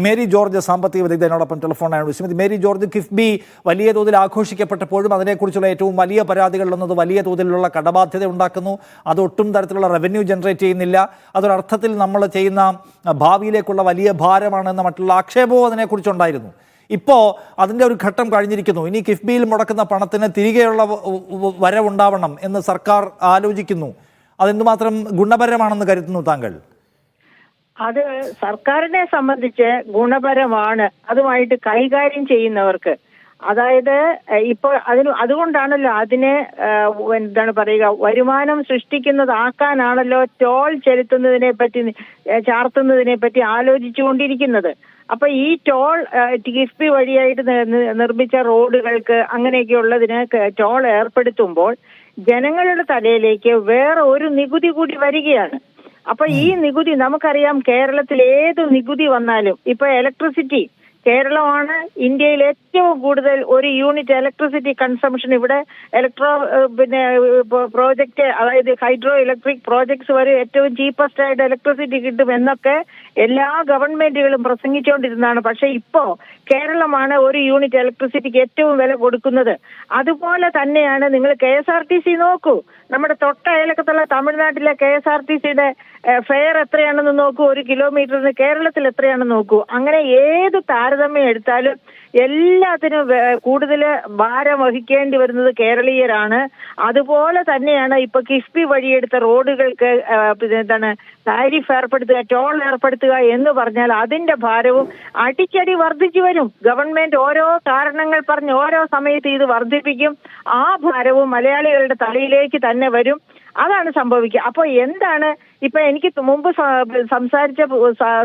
Mary George സാമ്പത്തിക വിദഗ്ധനോടൊപ്പം ടെലിഫോണാണ്. Shrimati Mary George, KIIFB വലിയ തോതിൽ ആഘോഷിക്കപ്പെട്ടപ്പോഴും അതിനെക്കുറിച്ചുള്ള ഏറ്റവും വലിയ പരാതികളിലൊന്നത് വലിയ തോതിലുള്ള കടബാധ്യത ഉണ്ടാക്കുന്നു. അതൊട്ടും തരത്തിലുള്ള റവന്യൂ ജനറേറ്റ് ചെയ്യുന്നില്ല. അതൊരർത്ഥത്തിൽ നമ്മൾ ചെയ്യുന്ന ഭാവിയിലേക്കുള്ള വലിയ ഭാരമാണെന്ന മറ്റുള്ള ആക്ഷേപവും അതിനെക്കുറിച്ചുണ്ടായിരുന്നു. ഇപ്പോൾ അതിൻ്റെ ഒരു ഘട്ടം കഴിഞ്ഞിരിക്കുന്നു. ഇനി കിഫ്ബിയിൽ മുടക്കുന്ന പണത്തിന് തിരികെയുള്ള വരവുണ്ടാവണം എന്ന് സർക്കാർ ആലോചിക്കുന്നു. അതെന്തുമാത്രം ഗുണപരമാണെന്ന് കരുതുന്നു താങ്കൾ? അത് സർക്കാരിനെ സംബന്ധിച്ച് ഗുണപരമാണ്, അതുമായിട്ട് കൈകാര്യം ചെയ്യുന്നവർക്ക്. അതായത് ഇപ്പോൾ അതുകൊണ്ടാണല്ലോ അതിനെ എന്താണ് പറയുക, വരുമാനം സൃഷ്ടിക്കുന്നതാക്കാനാണല്ലോ ടോൾ ചാർത്തുന്നതിനെ പറ്റി ആലോചിച്ചുകൊണ്ടിരിക്കുന്നത്. അപ്പൊ ഈ ടോൾ കിഫ്ബി വഴിയായിട്ട് നിർമ്മിച്ച റോഡുകൾക്ക് അങ്ങനെയൊക്കെയുള്ളതിന് ടോൾ ഏർപ്പെടുത്തുമ്പോൾ ജനങ്ങളുടെ തലയിലേക്ക് വേറെ ഒരു നികുതി കൂടി വരികയാണ്. അപ്പൊ ഈ നികുതി നമുക്കറിയാം, കേരളത്തിൽ ഏത് നികുതി വന്നാലും ഇപ്പൊ ഇലക്ട്രിസിറ്റി, കേരളമാണ് ഇന്ത്യയിൽ ഏറ്റവും കൂടുതൽ ഒരു യൂണിറ്റ് ഇലക്ട്രിസിറ്റി കൺസംഷൻ. ഇവിടെ പ്രോജക്റ്റ്, അതായത് ഹൈഡ്രോ ഇലക്ട്രിക് പ്രോജക്ട്സ് വരെ ഏറ്റവും ചീപ്പസ്റ്റ് ആയിട്ട് ഇലക്ട്രിസിറ്റി കിട്ടും എന്നൊക്കെ എല്ലാ ഗവൺമെന്റുകളും പ്രസംഗിച്ചുകൊണ്ടിരുന്നതാണ്. പക്ഷെ ഇപ്പോ കേരളമാണ് ഒരു യൂണിറ്റ് ഇലക്ട്രിസിറ്റിക്ക് ഏറ്റവും വില കൊടുക്കുന്നത്. അതുപോലെ തന്നെയാണ് നിങ്ങൾ KSRTC നോക്കൂ. നമ്മുടെ തൊട്ട അയലക്കത്തുള്ള തമിഴ്നാട്ടിലെ KSRTCയുടെ ഫെയർ എത്രയാണെന്ന് നോക്കൂ, ഒരു കിലോമീറ്ററിന്. കേരളത്തിൽ എത്രയാണെന്ന് നോക്കൂ. അങ്ങനെ ഏത് താരതമ്യം എടുത്താലും എല്ലാത്തിനും കൂടുതൽ ഭാരം വഹിക്കേണ്ടി വരുന്നത് കേരളീയരാണ്. അതുപോലെ തന്നെയാണ് ഇപ്പൊ കിഫ്ബി വഴിയെടുത്ത റോഡുകൾക്ക് താരിഫ് ഏർപ്പെടുത്തുക, ടോൾ ഏർപ്പെടുത്തുക എന്ന് പറഞ്ഞാൽ അതിന്റെ ഭാരവും അടിക്കടി വർദ്ധിച്ചു വരും. ഗവൺമെന്റ് ഓരോ കാരണങ്ങൾ പറഞ്ഞ് ഓരോ സമയത്ത് ഇത് വർദ്ധിപ്പിക്കും. ആ ഭാരവും മലയാളികളുടെ തലയിലേക്ക് തന്നെ വരും. അതാണ് സംഭവിക്കുക. അപ്പൊ എന്താണ് ഇപ്പൊ എനിക്ക് മുമ്പ് സംസാരിച്ച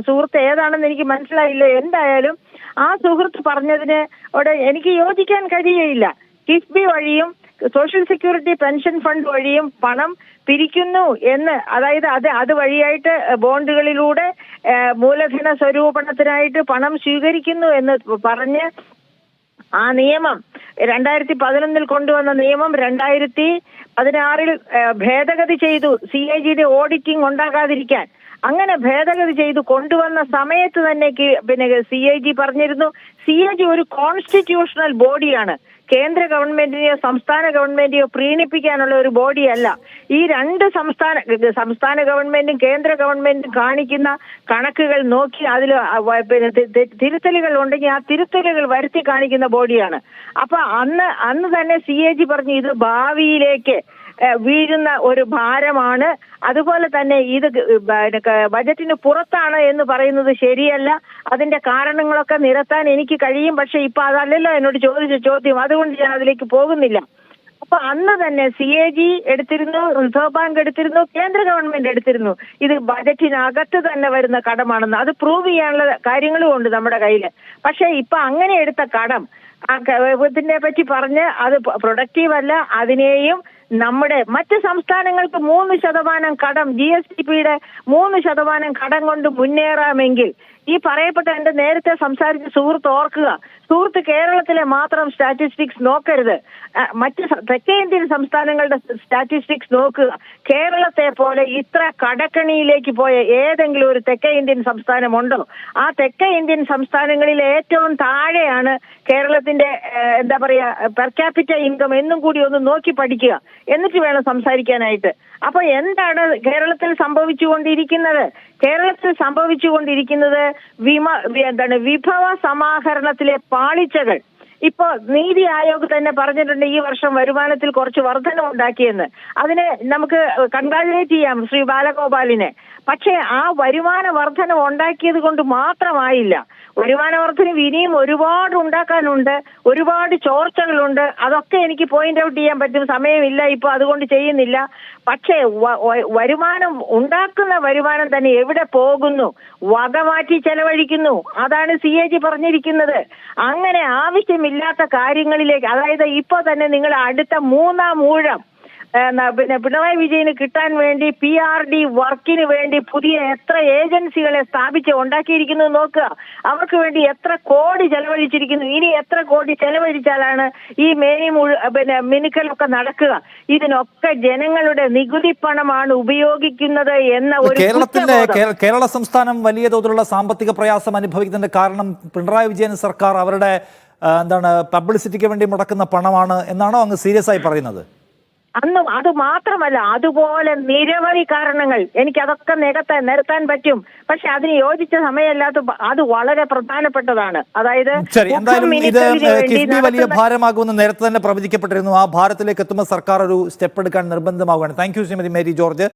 സുഹൃത്ത് ഏതാണെന്ന് എനിക്ക് മനസ്സിലായില്ല. എന്തായാലും ആ സുഹൃത്ത് പറഞ്ഞതിന് എനിക്ക് യോജിക്കാൻ കഴിയുകയില്ല. കിഫ്ബി വഴിയും സോഷ്യൽ സെക്യൂരിറ്റി പെൻഷൻ ഫണ്ട് വഴിയും പണം പിരിക്കുന്നു എന്ന്, അതായത് അത് വഴിയായിട്ട് ബോണ്ടുകളിലൂടെ മൂലധന സ്വരൂപണത്തിനായിട്ട് പണം സ്വീകരിക്കുന്നു എന്ന് പറഞ്ഞ് ആ നിയമം 2011 കൊണ്ടുവന്ന നിയമം 2016 ഭേദഗതി ചെയ്തു, CAGയുടെ ഓഡിറ്റിംഗ് ഉണ്ടാകാതിരിക്കാൻ. അങ്ങനെ ഭേദഗതി ചെയ്തു കൊണ്ടുവന്ന സമയത്ത് തന്നെ CAG പറഞ്ഞിരുന്നു, CAG ഒരു കോൺസ്റ്റിറ്റ്യൂഷണൽ ബോഡിയാണ്, കേന്ദ്ര ഗവൺമെന്റിനെയോ സംസ്ഥാന ഗവൺമെന്റിനെയോ പ്രീണിപ്പിക്കാനുള്ള ഒരു ബോഡിയല്ല. ഈ രണ്ട് സംസ്ഥാന ഗവൺമെന്റും കേന്ദ്ര ഗവൺമെന്റും കാണിക്കുന്ന കണക്കുകൾ നോക്കി അതിൽ തിരുത്തലുകൾ ഉണ്ടെങ്കിൽ ആ തിരുത്തലുകൾ വരുത്തി കാണിക്കുന്ന ബോഡിയാണ്. അപ്പൊ അന്ന് തന്നെ CAG പറഞ്ഞു ഇത് ഭാവിയിലേക്ക് വീഴുന്ന ഒരു ഭാരമാണ്. അതുപോലെ തന്നെ ഇത് ബജറ്റിന് പുറത്താണ് എന്ന് പറയുന്നത് ശരിയല്ല. അതിന്റെ കാരണങ്ങളൊക്കെ നിരത്താൻ എനിക്ക് കഴിയും. പക്ഷെ ഇപ്പൊ അതല്ലല്ലോ എന്നോട് ചോദിച്ച ചോദ്യം, അതുകൊണ്ട് ഞാൻ അതിലേക്ക് പോകുന്നില്ല. അപ്പൊ അന്ന് തന്നെ CAG എടുത്തിരുന്നു, റിസർവ് ബാങ്ക് എടുത്തിരുന്നു, കേന്ദ്ര ഗവൺമെന്റ് എടുത്തിരുന്നു. ഇത് ബജറ്റിനകത്ത് തന്നെ വരുന്ന കടമാണെന്ന് അത് പ്രൂവ് ചെയ്യാനുള്ള കാര്യങ്ങളും ഉണ്ട് നമ്മുടെ കയ്യില്. പക്ഷെ ഇപ്പൊ അങ്ങനെ എടുത്ത കടം ഇതിനെ പറ്റി പറഞ്ഞ് അത് പ്രൊഡക്റ്റീവ് അല്ല. അതിനെയും നമ്മുടെ മറ്റ് സംസ്ഥാനങ്ങൾക്ക് 3% കടം, GSDPയുടെ 3% കടം കൊണ്ട് മുന്നേറാമെങ്കിൽ ഈ പറയപ്പെട്ട എന്റെ നേരത്തെ സംസാരിച്ച സുഹൃത്ത് ഓർക്കുക, സുഹൃത്ത് കേരളത്തിലെ മാത്രം സ്റ്റാറ്റിസ്റ്റിക്സ് നോക്കരുത്, മറ്റ് തെക്കേ ഇന്ത്യൻ സംസ്ഥാനങ്ങളുടെ സ്റ്റാറ്റിസ്റ്റിക്സ് നോക്കുക. കേരളത്തെ പോലെ ഇത്ര കടക്കണിയിലേക്ക് പോയ ഏതെങ്കിലും ഒരു തെക്കേ ഇന്ത്യൻ സംസ്ഥാനമുണ്ടോ? ആ തെക്കേ ഇന്ത്യൻ സംസ്ഥാനങ്ങളിൽ ഏറ്റവും താഴെയാണ് കേരളത്തിന്റെ എന്താ പറയാ പെർ ക്യാപിറ്റ ഇൻകം എന്നും കൂടി ഒന്ന് നോക്കി പഠിക്കുക, എന്നിട്ട് വേണം സംസാരിക്കാനായിട്ട്. അപ്പൊ എന്താണ് കേരളത്തിൽ സംഭവിച്ചുകൊണ്ടിരിക്കുന്നത്? കേരളത്തിൽ സംഭവിച്ചുകൊണ്ടിരിക്കുന്നത് വിഭവ സമാഹരണത്തിലെ പാളിച്ചകൾ. ഇപ്പൊ നീതി ആയോഗ് തന്നെ പറഞ്ഞിട്ടുണ്ട് ഈ വർഷം വരുമാനത്തിൽ കുറച്ച് വർധന ഉണ്ടാക്കിയെന്ന്. അതിനെ നമുക്ക് കൺഗ്രാജുലേറ്റ് ചെയ്യാം ശ്രീ ബാലഗോപാലിനെ. പക്ഷേ ആ വരുമാന വർധന ഉണ്ടാക്കിയത് കൊണ്ട് മാത്രമായില്ല. വരുമാന വർധന ഇനിയും ഒരുപാട് ഉണ്ടാക്കാനുണ്ട്, ഒരുപാട് ചോർച്ചകളുണ്ട്. അതൊക്കെ എനിക്ക് പോയിന്റ് ഔട്ട് ചെയ്യാൻ പറ്റും, സമയമില്ല ഇപ്പൊ, അതുകൊണ്ട് ചെയ്യുന്നില്ല. പക്ഷേ വരുമാനം ഉണ്ടാക്കുന്ന വരുമാനം തന്നെ എവിടെ പോകുന്നു? വകമാറ്റി ചെലവഴിക്കുന്നു. അതാണ് CAG പറഞ്ഞിരിക്കുന്നത്. അങ്ങനെ ആവശ്യമില്ലാത്ത കാര്യങ്ങളിലേക്ക്, അതായത് ഇപ്പൊ തന്നെ നിങ്ങൾ അടുത്ത 3-ാം ഊഴം പിന്നെ പിണറായി വിജയന് കിട്ടാൻ വേണ്ടി PRD വർക്കിന് വേണ്ടി പുതിയ എത്ര ഏജൻസികളെ സ്ഥാപിച്ച് ഉണ്ടാക്കിയിരിക്കുന്നത് നോക്കുക. അവർക്ക് വേണ്ടി എത്ര കോടി ചെലവഴിച്ചിരിക്കുന്നു. ഇനി എത്ര കോടി ചെലവഴിച്ചാലാണ് ഈ മിനുക്കലൊക്കെ നടക്കുക? ഇതിനൊക്കെ ജനങ്ങളുടെ നികുതി പണമാണ് ഉപയോഗിക്കുന്നത് എന്ന ഒരു കേരള സംസ്ഥാനം വലിയ തോതിലുള്ള സാമ്പത്തിക പ്രയാസം അനുഭവിക്കുന്നതിന്റെ കാരണം പിണറായി വിജയൻ സർക്കാർ അവരുടെ പബ്ലിസിറ്റിക്ക് വേണ്ടി മുടക്കുന്ന പണമാണ് എന്നാണോ അങ്ങ് സീരിയസ് ആയി പറയുന്നത്? അന്ന് അത് മാത്രമല്ല, അതുപോലെ നിരവധി കാരണങ്ങൾ എനിക്കതൊക്കെ നിരത്താൻ പറ്റും. പക്ഷെ അതിന് യോജിച്ച സമയമല്ലാത്ത അത് വളരെ പ്രധാനപ്പെട്ടതാണ്. അതായത് എന്തായാലും ഇത് കിഫ്ബി വലിയ ഭാരമാകുമെന്ന് നേരത്തെ തന്നെ പ്രവചിക്കപ്പെട്ടിരുന്നു. ആ ഭാരത്തിലേക്ക് എത്തുമ്പോൾ സർക്കാർ ഒരു സ്റ്റെപ്പ് എടുക്കാൻ നിർബന്ധമാവുകയാണ്. Thank you Shrimati Mary George.